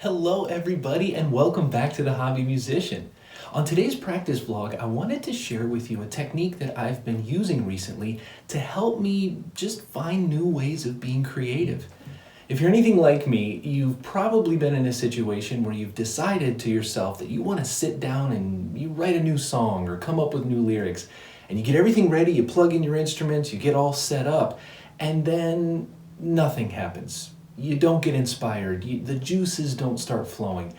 Hello everybody and welcome back to The Hobby Musician. On today's practice vlog, I wanted to share with you a technique that I've been using recently to help me just find new ways of being creative. If you're anything like me, you've probably been in a situation where you've decided to yourself that you want to sit down and you write a new song or come up with new lyrics. And you get everything ready, you plug in your instruments, you get all set up, and then nothing happens. You don't get inspired, the juices don't start flowing.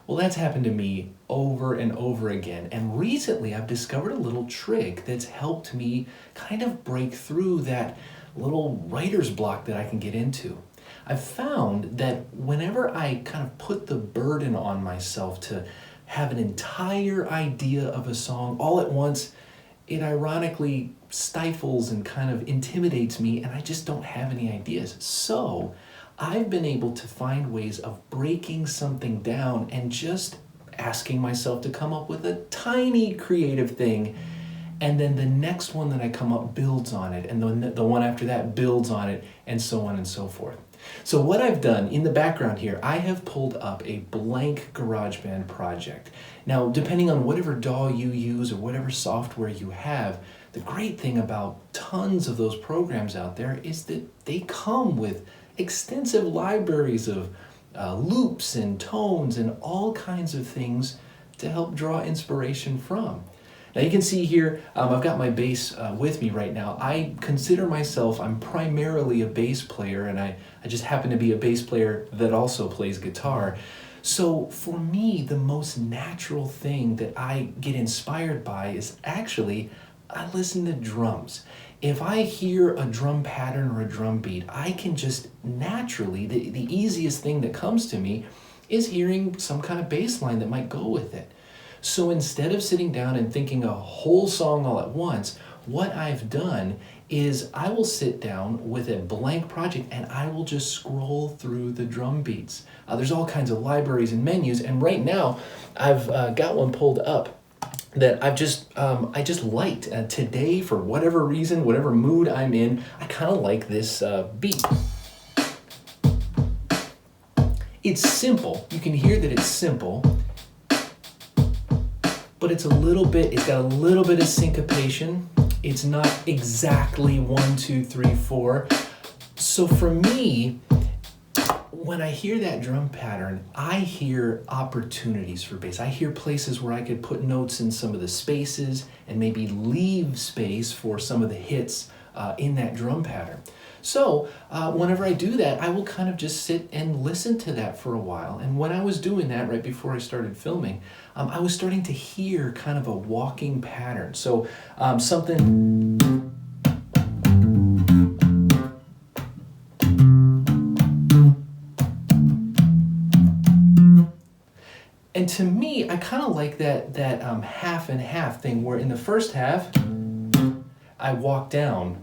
Well, that's happened to me over and over again. And recently I've discovered a little trick that's helped me kind of break through that little writer's block that I can get into. I've found that whenever I kind of put the burden on myself to have an entire idea of a song all at once, it ironically stifles and kind of intimidates me, and I just don't have any ideas. So I've been able to find ways of breaking something down and just asking myself to come up with a tiny creative thing, and then the next one that I come up builds on it, and then the one after that builds on it, and so on and so forth. So what I've done in the background here, I have pulled up a blank GarageBand project. Now, depending on whatever DAW you use or whatever software you have, the great thing about tons of those programs out there is that they come with extensive libraries of loops and tones and all kinds of things to help draw inspiration from. Now you can see here, I've got my bass with me right now. I consider myself, I'm primarily a bass player, and I just happen to be a bass player that also plays guitar. So for me, the most natural thing that I get inspired by is actually, I listen to drums. If I hear a drum pattern or a drum beat, I can just naturally, the easiest thing that comes to me is hearing some kind of bass line that might go with it. So instead of sitting down and thinking a whole song all at once, what I've done is I will sit down with a blank project and I will just scroll through the drum beats. There's all kinds of libraries and menus, and right now I've got one pulled up that I just liked. Today, for whatever reason, whatever mood I'm in, I kind of like this beat. It's simple. You can hear that it's simple, but it's got a little bit of syncopation. It's not exactly 1, 2, 3, 4. So for me, when I hear that drum pattern, I hear opportunities for bass. I hear places where I could put notes in some of the spaces and maybe leave space for some of the hits in that drum pattern. So whenever I do that, I will kind of just sit and listen to that for a while. And when I was doing that right before I started filming, I was starting to hear kind of a walking pattern. So something... And to me, I kind of like that half and half thing, where in the first half, I walk down.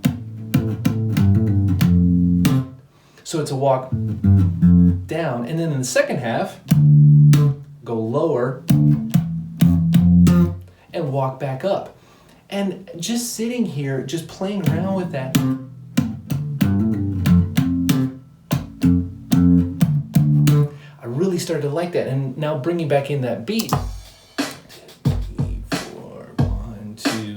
So it's a walk down, and then in the second half, go lower and walk back up. And just sitting here, just playing around with that, I really started to like that. And now bringing back in that beat. 2, 3, 4, 1, 2.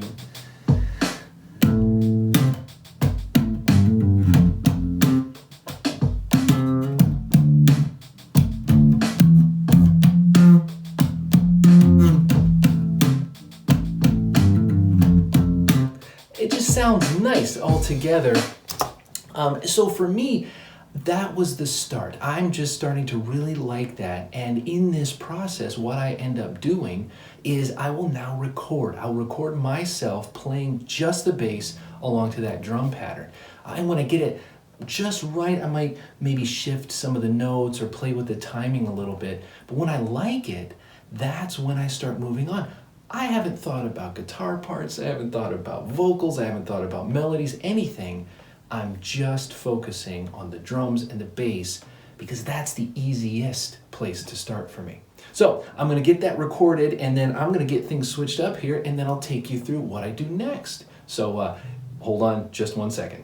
It just sounds nice all together. So for me, that was the start. I'm just starting to really like that. And in this process, what I end up doing is I will now record. I'll record myself playing just the bass along to that drum pattern. And when I get it just right, I might maybe shift some of the notes or play with the timing a little bit. But when I like it, that's when I start moving on. I haven't thought about guitar parts, I haven't thought about vocals, I haven't thought about melodies, anything. I'm just focusing on the drums and the bass because that's the easiest place to start for me. So I'm gonna get that recorded, and then I'm gonna get things switched up here, and then I'll take you through what I do next. So hold on just one second.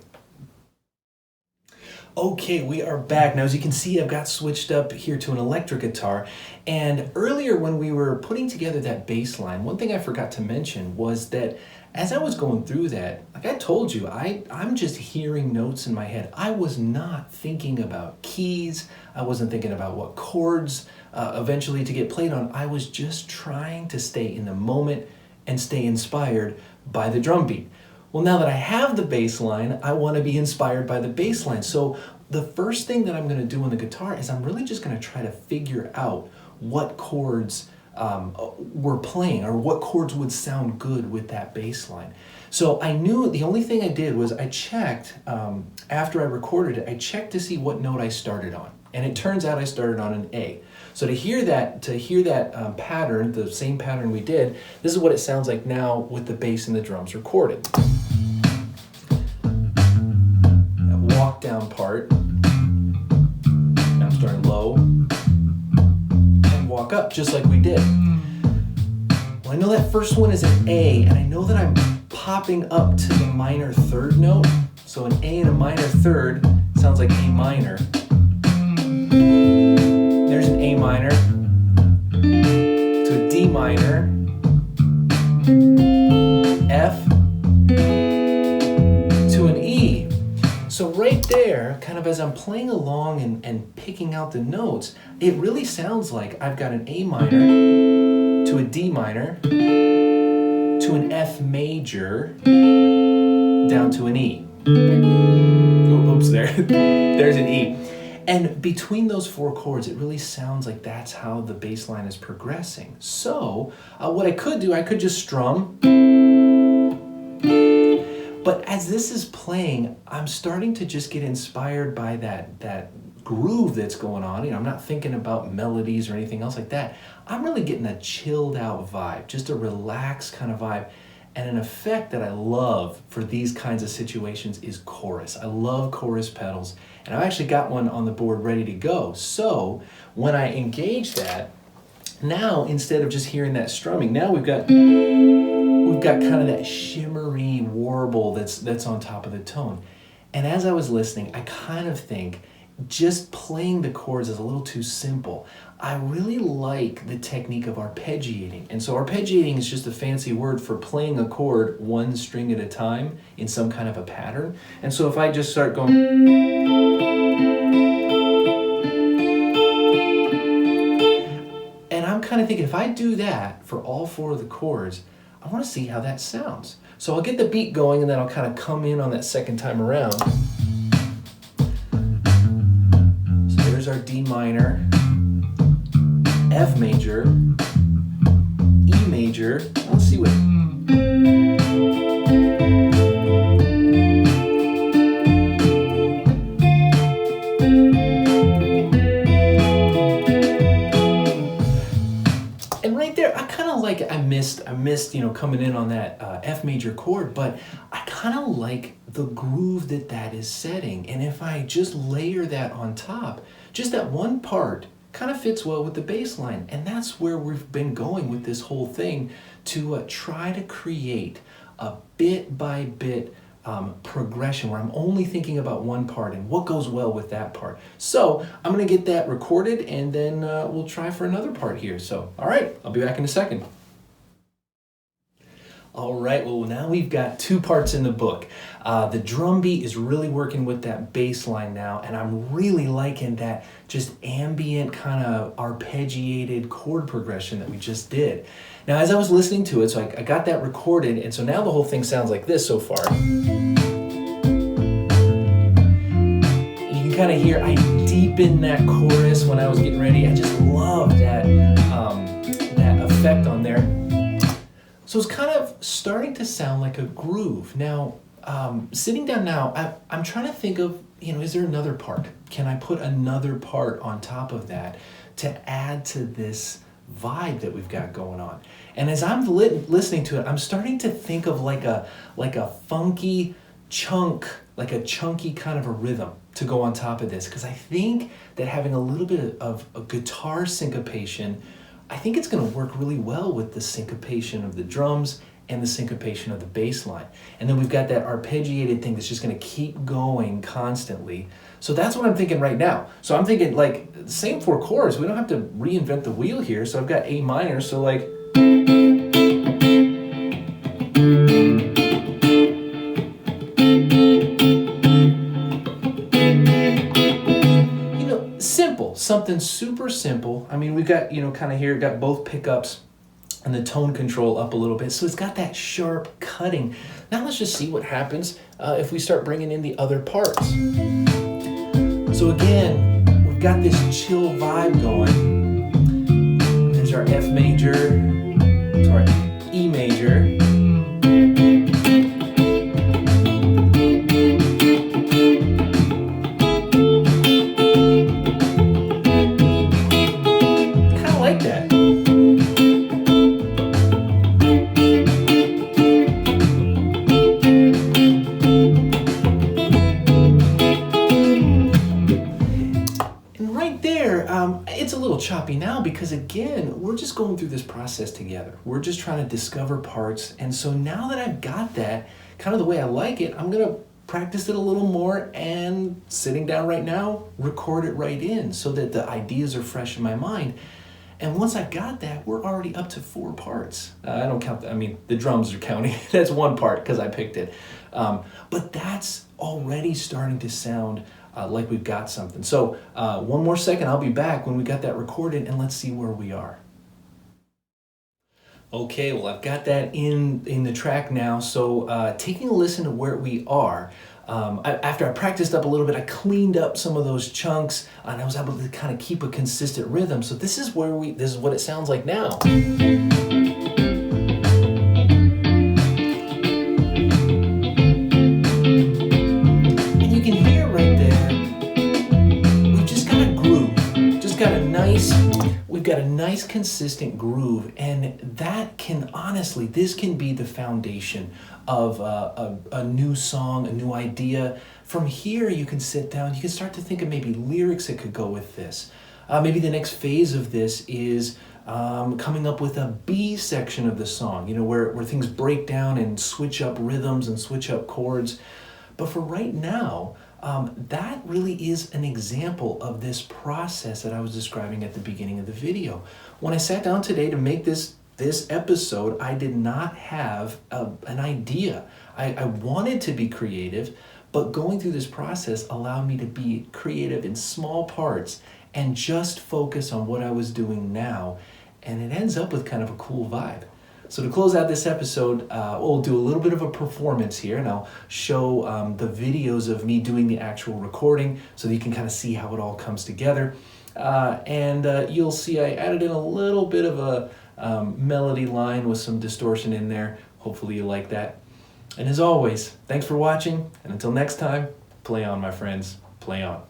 Okay, we are back. Now, as you can see, I've got switched up here to an electric guitar. And earlier when we were putting together that bass line, one thing I forgot to mention was that as I was going through that, like I told you, I'm just hearing notes in my head. I was not thinking about keys. I wasn't thinking about what chords eventually to get played on. I was just trying to stay in the moment and stay inspired by the drum beat. Well, now that I have the bass line, I want to be inspired by the bass line. So the first thing that I'm going to do on the guitar is I'm really just going to try to figure out what chords we're playing or what chords would sound good with that bass line. So I knew the only thing I did was I checked, after I recorded it, I checked to see what note I started on. And it turns out I started on an A. So to hear that pattern, the same pattern we did, this is what it sounds like now with the bass and the drums recorded. That walk down part, now I'm starting low, and walk up just like we did. Well, I know that first one is an A, and I know that I'm popping up to the minor third note. So an A and a minor third sounds like A minor. There's an A minor to a D minor, F to an E. So right there, kind of as I'm playing along and picking out the notes, it really sounds like I've got an A minor to a D minor to an F major down to an E. Oh, oops, there's an E. And between those four chords, it really sounds like that's how the bass line is progressing. So what I could do, I could just strum. But as this is playing, I'm starting to just get inspired by that groove that's going on. You know, I'm not thinking about melodies or anything else like that. I'm really getting a chilled out vibe, just a relaxed kind of vibe. And an effect that I love for these kinds of situations is chorus. I love chorus pedals, and I've actually got one on the board ready to go. So when I engage that, now instead of just hearing that strumming, now we've got kind of that shimmery warble that's on top of the tone. And as I was listening, I kind of think just playing the chords is a little too simple. I really like the technique of arpeggiating. And so arpeggiating is just a fancy word for playing a chord one string at a time in some kind of a pattern. And so if I just start going, and I'm kind of thinking, if I do that for all four of the chords, I want to see how that sounds. So I'll get the beat going, and then I'll kind of come in on that second time around. So there's our D minor, F major, E major. Let's see what. And right there, I kind of like it. I missed, coming in on that F major chord, but I kind of like the groove that is setting. And if I just layer that on top, just that one part kind of fits well with the bass line. And that's where we've been going with this whole thing, to try to create a bit by bit progression where I'm only thinking about one part and what goes well with that part. So I'm going to get that recorded, and then we'll try for another part here. So, all right, I'll be back in a second. All right, well, now we've got two parts in the book. The drum beat is really working with that bass line now, and I'm really liking that just ambient kind of arpeggiated chord progression that we just did. Now, as I was listening to it, so I got that recorded, and so now the whole thing sounds like this so far. You can kind of hear I deepened that chorus when I was getting ready. I just love that effect on there. So it's kind of starting to sound like a groove. Now, sitting down now, I'm trying to think of, is there another part? Can I put another part on top of that to add to this vibe that we've got going on? And as I'm listening to it, I'm starting to think of like a funky chunk, like a chunky kind of a rhythm to go on top of this, because I think that having a little bit of a guitar syncopation, I think it's going to work really well with the syncopation of the drums and the syncopation of the bass line. And then we've got that arpeggiated thing that's just gonna keep going constantly. So that's what I'm thinking right now. So I'm thinking like, same 4 chords, we don't have to reinvent the wheel here. So I've got A minor, so like, simple, something super simple. I mean, we've got, kind of here, got both pickups and the tone control up a little bit. So it's got that sharp cutting. Now let's just see what happens if we start bringing in the other parts. So again, we've got this chill vibe going. There's our F major to our E major. It's a little choppy now because again, we're just going through this process together. We're just trying to discover parts. And so now that I've got that kind of the way I like it, I'm gonna practice it a little more and sitting down right now, record it right in so that the ideas are fresh in my mind. And once I got that, we're already up to 4 parts. I don't count that, I mean, the drums are counting. That's 1 part because I picked it. But that's already starting to sound like we've got something. So 1 more second, I'll be back when we got that recorded and let's see where we are. Okay, well I've got that in the track now. So taking a listen to where we are, after I practiced up a little bit, I cleaned up some of those chunks and I was able to kind of keep a consistent rhythm. So this is what it sounds like now. We've got a nice consistent groove, and that can honestly, this can be the foundation of a new song, a new idea. From here you can sit down, you can start to think of maybe lyrics that could go with this. Maybe the next phase of this is coming up with a B section of the song, where things break down and switch up rhythms and switch up chords. But for right now, that really is an example of this process that I was describing at the beginning of the video. When I sat down today to make this episode, I did not have an idea. I wanted to be creative, but going through this process allowed me to be creative in small parts and just focus on what I was doing now. And it ends up with kind of a cool vibe. So to close out this episode, we'll do a little bit of a performance here, and I'll show the videos of me doing the actual recording so that you can kind of see how it all comes together. And you'll see I added in a little bit of a melody line with some distortion in there. Hopefully you like that. And as always, thanks for watching, and until next time, play on, my friends, play on.